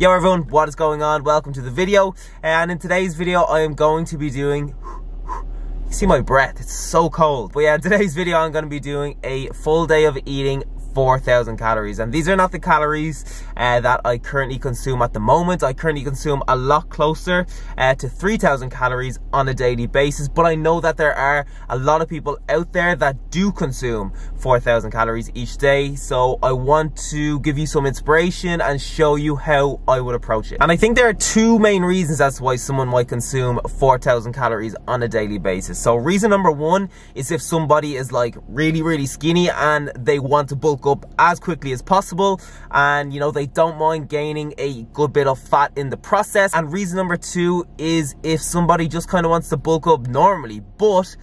Yo everyone, what is going on? Welcome to the video, and in today's video I am going to be doing, you see my breath, it's so cold. But yeah, in today's video I'm going to be doing a full day of eating 4,000 calories, and these are not the calories that I currently consume at the moment. I currently consume a lot closer to 3,000 calories on a daily basis, but I know that there are a lot of people out there that do consume 4,000 calories each day, so I want to give you some inspiration and show you how I would approach it. And I think there are two main reasons as to why someone might consume 4,000 calories on a daily basis. So reason number one is if somebody is like really skinny and they want to bulk up as quickly as possible, and you know, they don't mind gaining a good bit of fat in the process. And reason number two is if somebody just kind of wants to bulk up normally, but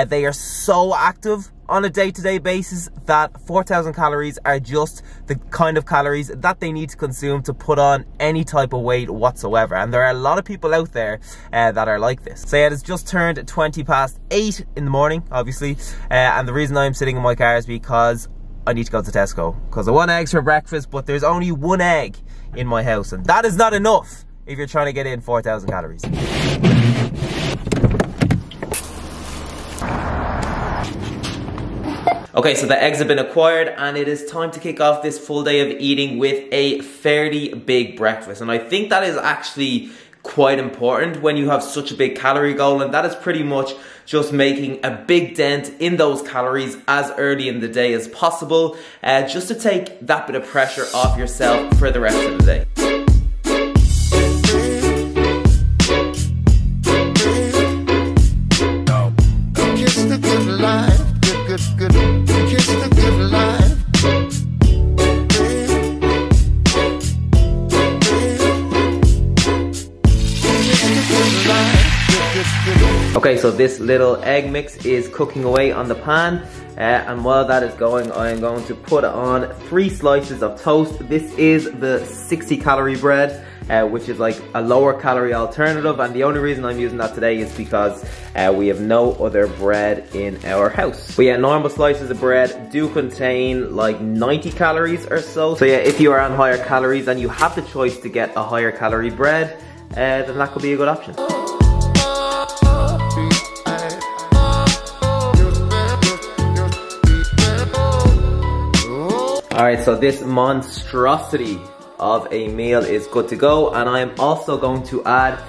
they are so active on a day-to-day basis that 4,000 calories are just the kind of calories that they need to consume to put on any type of weight whatsoever. And there are a lot of people out there that are like this. So yeah, it's just turned 8:20 in the morning, obviously, and the reason I'm sitting in my car is because I need to go to Tesco, because I want eggs for breakfast, but there's only one egg in my house, and that is not enough if you're trying to get in 4,000 calories. Okay, so the eggs have been acquired, and it is time to kick off this full day of eating with a fairly big breakfast. And I think that is actually quite important when you have such a big calorie goal, and that is pretty much just making a big dent in those calories as early in the day as possible, just to take that bit of pressure off yourself for the rest of the day. Okay, so this little egg mix is cooking away on the pan, and while that is going, I am going to put on 3 slices of toast. This is the 60 calorie bread, which is like a lower calorie alternative, and the only reason I'm using that today is because we have no other bread in our house. But yeah, normal slices of bread do contain like 90 calories or so. So yeah, if you are on higher calories and you have the choice to get a higher calorie bread, then that could be a good option. Alright, so this monstrosity of a meal is good to go, and I am also going to add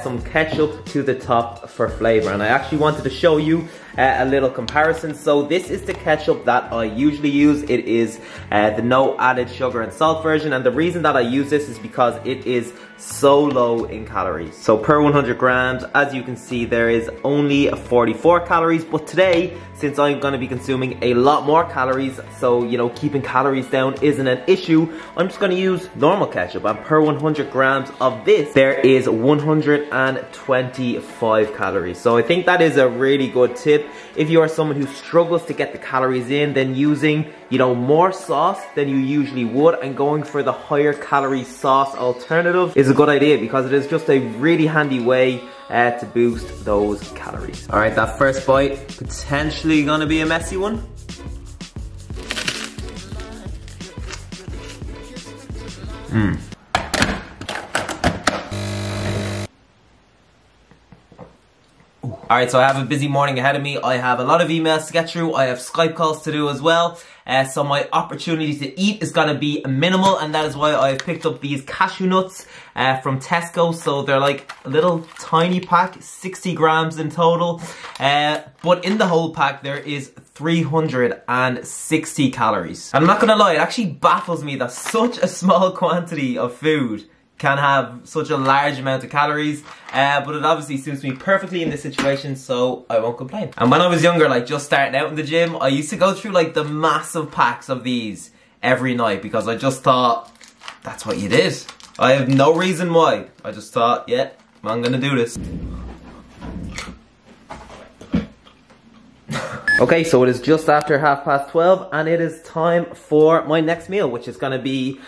some ketchup to the top for flavor. And I actually wanted to show you a little comparison. So this is the ketchup that I usually use. It is the no added sugar and salt version, and the reason that I use this is because it is so low in calories. So per 100 grams, as you can see, there is only 44 calories. But today, since I'm going to be consuming a lot more calories, so you know, keeping calories down isn't an issue, I'm just going to use normal ketchup. And per 100 grams of this, there is 125 calories. So I think that is a really good tip. If you are someone who struggles to get the calories in, then using, you know, more sauce than you usually would and going for the higher calorie sauce alternative is a good idea, because it is just a really handy way to boost those calories. Alright, that first bite, potentially gonna be a messy one. Alright, so I have a busy morning ahead of me. I have a lot of emails to get through. I have Skype calls to do as well. So my opportunity to eat is going to be minimal, and that is why I've picked up these cashew nuts from Tesco. So they're like a little tiny pack, 60 grams in total. But in the whole pack there is 360 calories. And I'm not going to lie, it actually baffles me that such a small quantity of food can have such a large amount of calories, but it obviously suits me perfectly in this situation, so I won't complain. And when I was younger, like just starting out in the gym, I used to go through like the massive packs of these every night, because I just thought that's what you did. I have no reason why. I just thought, yeah, I'm gonna do this. Okay, so it is just after 12:30, and it is time for my next meal, which is going to be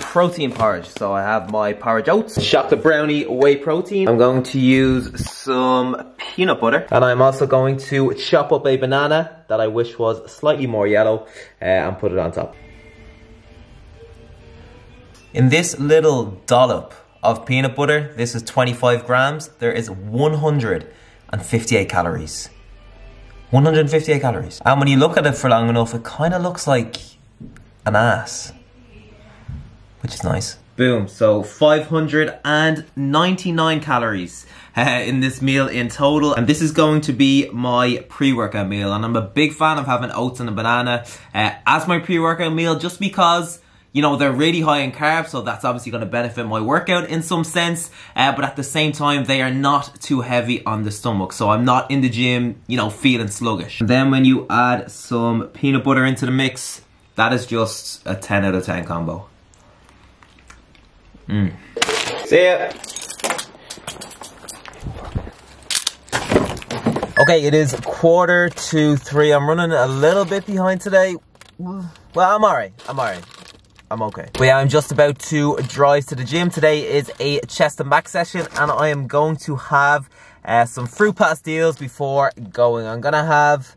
protein porridge. So I have my porridge oats, chocolate brownie whey protein. I'm going to use some peanut butter, and I'm also going to chop up a banana that I wish was slightly more yellow and put it on top. In this little dollop of peanut butter, this is 25 grams, there is 158 calories. 158 calories. And when you look at it for long enough, it kind of looks like an ass, which is nice. Boom, so 599 calories in this meal in total. And this is going to be my pre-workout meal. And I'm a big fan of having oats and a banana as my pre-workout meal, just because, you know, they're really high in carbs, so that's obviously going to benefit my workout in some sense. But at the same time, they are not too heavy on the stomach, so I'm not in the gym, you know, feeling sluggish. And then when you add some peanut butter into the mix, that is just a 10 out of 10 combo. See ya. Okay, it is 2:45. I'm running a little bit behind today. Well, I'm alright. I'm okay. But yeah, I'm just about to drive to the gym. Today is a chest and back session, and I am going to have some fruit pastilles before going. I'm gonna have,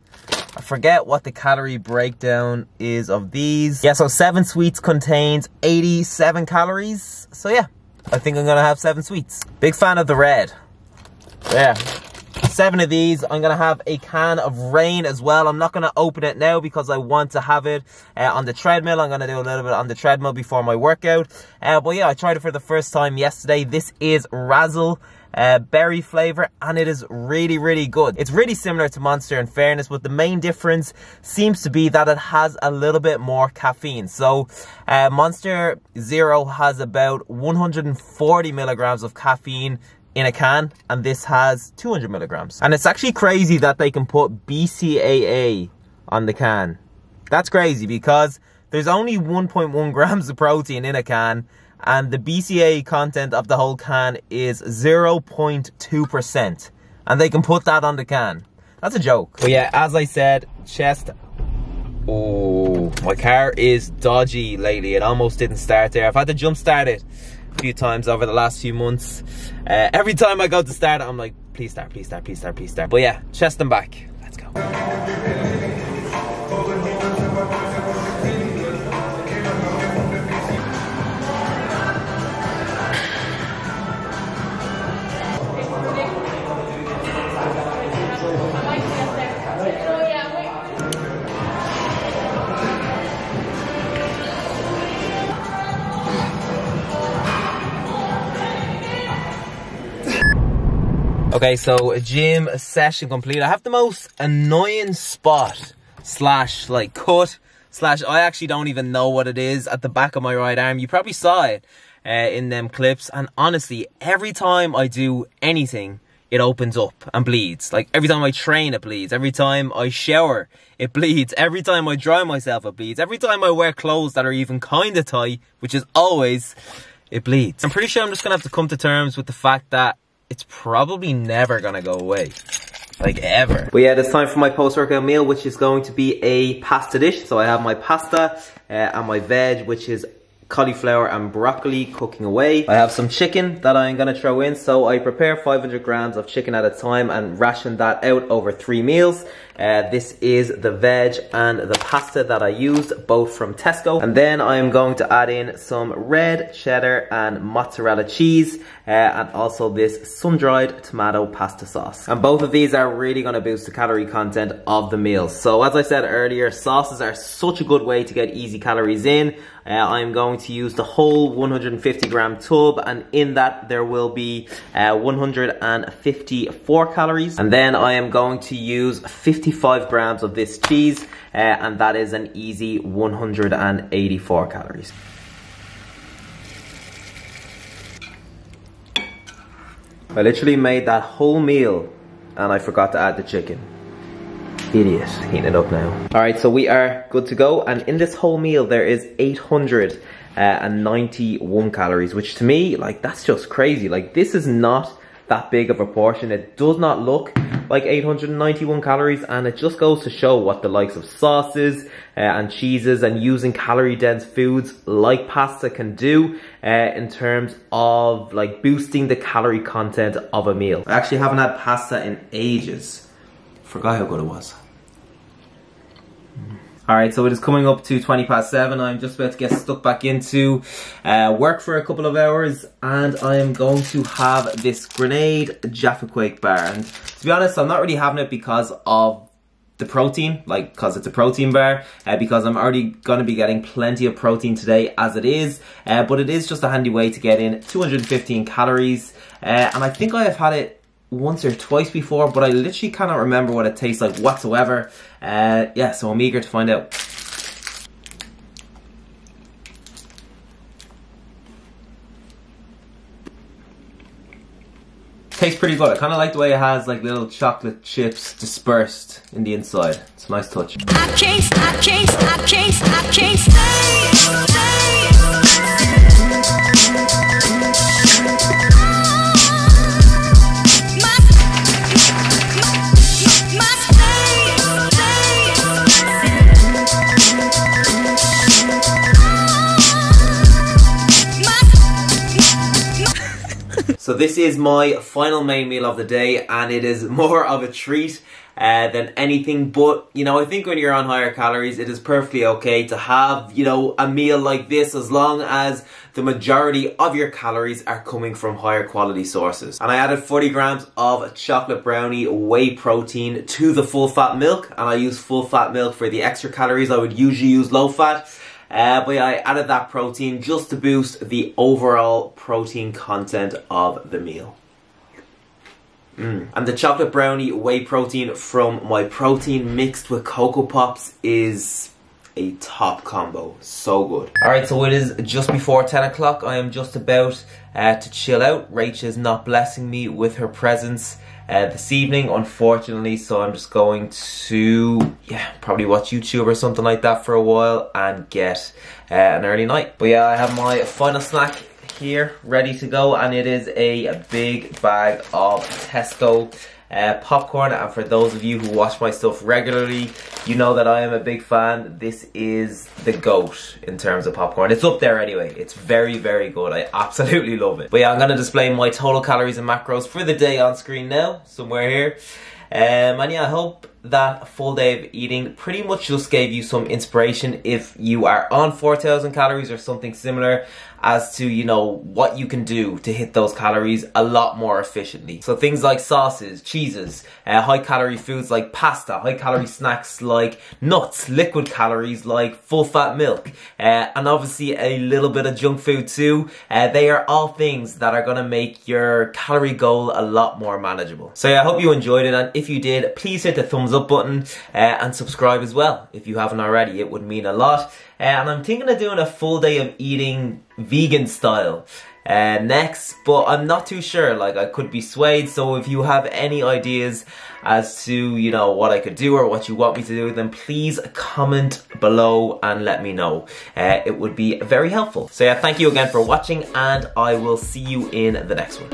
I forget what the calorie breakdown is of these. Yeah, so 7 sweets contains 87 calories. So yeah, I think I'm gonna have 7 sweets. Big fan of the red. Yeah. 7 of these. I'm gonna have a can of Reign as well. I'm not gonna open it now because I want to have it on the treadmill. I'm gonna do a little bit on the treadmill before my workout. But yeah, I tried it for the first time yesterday. This is Razzle berry flavor, and it is really, really good. It's really similar to Monster in fairness, but the main difference seems to be that it has a little bit more caffeine. So Monster Zero has about 140 milligrams of caffeine in a can, and this has 200 milligrams. And it's actually crazy that they can put BCAA on the can. That's crazy because there's only 1.1 grams of protein in a can, and the BCAA content of the whole can is 0.2%. And they can put that on the can. That's a joke. But yeah, as I said, chest. Oh, my car is dodgy lately. It almost didn't start there. I've had to jump start it a few times over the last few months. Every time I go to start it, I'm like, please start, please start, please start, please start. But yeah, chest and back. Let's go. Okay, so a gym session complete. I have the most annoying spot slash like cut slash I actually don't even know what it is at the back of my right arm. You probably saw it in them clips, and honestly, every time I do anything, it opens up and bleeds. Like every time I train, it bleeds. Every time I shower, it bleeds. Every time I dry myself, it bleeds. Every time I wear clothes that are even kind of tight, which is always, it bleeds. I'm pretty sure I'm just gonna have to come to terms with the fact that it's probably never gonna go away. Like ever. But yeah, it's time for my post-workout meal, which is going to be a pasta dish. So I have my pasta and my veg, which is cauliflower and broccoli cooking away. I have some chicken that I'm gonna throw in. So I prepare 500 grams of chicken at a time and ration that out over 3 meals. This is the veg and the pasta that I used, both from Tesco. And then I am going to add in some red cheddar and mozzarella cheese, and also this sun-dried tomato pasta sauce. And both of these are really going to boost the calorie content of the meal. So as I said earlier, sauces are such a good way to get easy calories in. I'm going to use the whole 150 gram tub, and in that there will be 154 calories. And then I am going to use 55 grams of this cheese, and that is an easy 184 calories. I literally made that whole meal and I forgot to add the chicken. Idiot, heating it up now. Alright, so we are good to go, and in this whole meal there is 891 calories, which to me, like, that's just crazy. Like, this is not that big of a portion. It does not look like 891 calories, and it just goes to show what the likes of sauces and cheeses and using calorie dense foods like pasta can do in terms of like boosting the calorie content of a meal. I actually haven't had pasta in ages. Forgot how good it was. Alright, so it is coming up to 7:20. I'm just about to get stuck back into work for a couple of hours, and I am going to have this Grenade Jaffa Quake bar. And to be honest, I'm not really having it because of the protein, like because it's a protein bar, because I'm already going to be getting plenty of protein today as it is, but it is just a handy way to get in 215 calories, and I think I have had it once or twice before, but I literally cannot remember what it tastes like whatsoever. Yeah, so I'm eager to find out. Tastes pretty good. I kind of like the way it has like little chocolate chips dispersed in the inside. It's a nice touch. I can't stay. So this is my final main meal of the day, and it is more of a treat than anything. But, you know, I think when you're on higher calories, it is perfectly okay to have, you know, a meal like this, as long as the majority of your calories are coming from higher quality sources. And I added 40 grams of chocolate brownie whey protein to the full fat milk, and I use full fat milk for the extra calories. I would usually use low fat. But yeah, I added that protein just to boost the overall protein content of the meal. And the chocolate brownie whey protein from my protein mixed with Cocoa Pops is a top combo. So good. Alright, so it is just before 10 o'clock. I am just about to chill out. Rach is not blessing me with her presence this evening, unfortunately, so I'm just going to, yeah, probably watch YouTube or something like that for a while and get an early night. But yeah, I have my final snack here ready to go, and it is a big bag of Tesco popcorn. And for those of you who watch my stuff regularly, you know that I am a big fan. This is the GOAT in terms of popcorn. It's up there anyway. It's very, very good. I absolutely love it. But yeah, I'm going to display my total calories and macros for the day on screen now, somewhere here. And yeah, I hope that full day of eating pretty much just gave you some inspiration if you are on 4,000 calories or something similar, as to, you know, what you can do to hit those calories a lot more efficiently. So things like sauces, cheeses, high calorie foods like pasta, high calorie snacks like nuts, liquid calories like full fat milk, and obviously a little bit of junk food too. They are all things that are gonna make your calorie goal a lot more manageable. So yeah, I hope you enjoyed it, and if you did, please hit the thumbs up button and subscribe as well if you haven't already. It would mean a lot. And I'm thinking of doing a full day of eating vegan style next, but I'm not too sure. Like, I could be swayed. So if you have any ideas as to, you know, what I could do or what you want me to do, then please comment below and let me know. It would be very helpful. So yeah, thank you again for watching, and I will see you in the next one.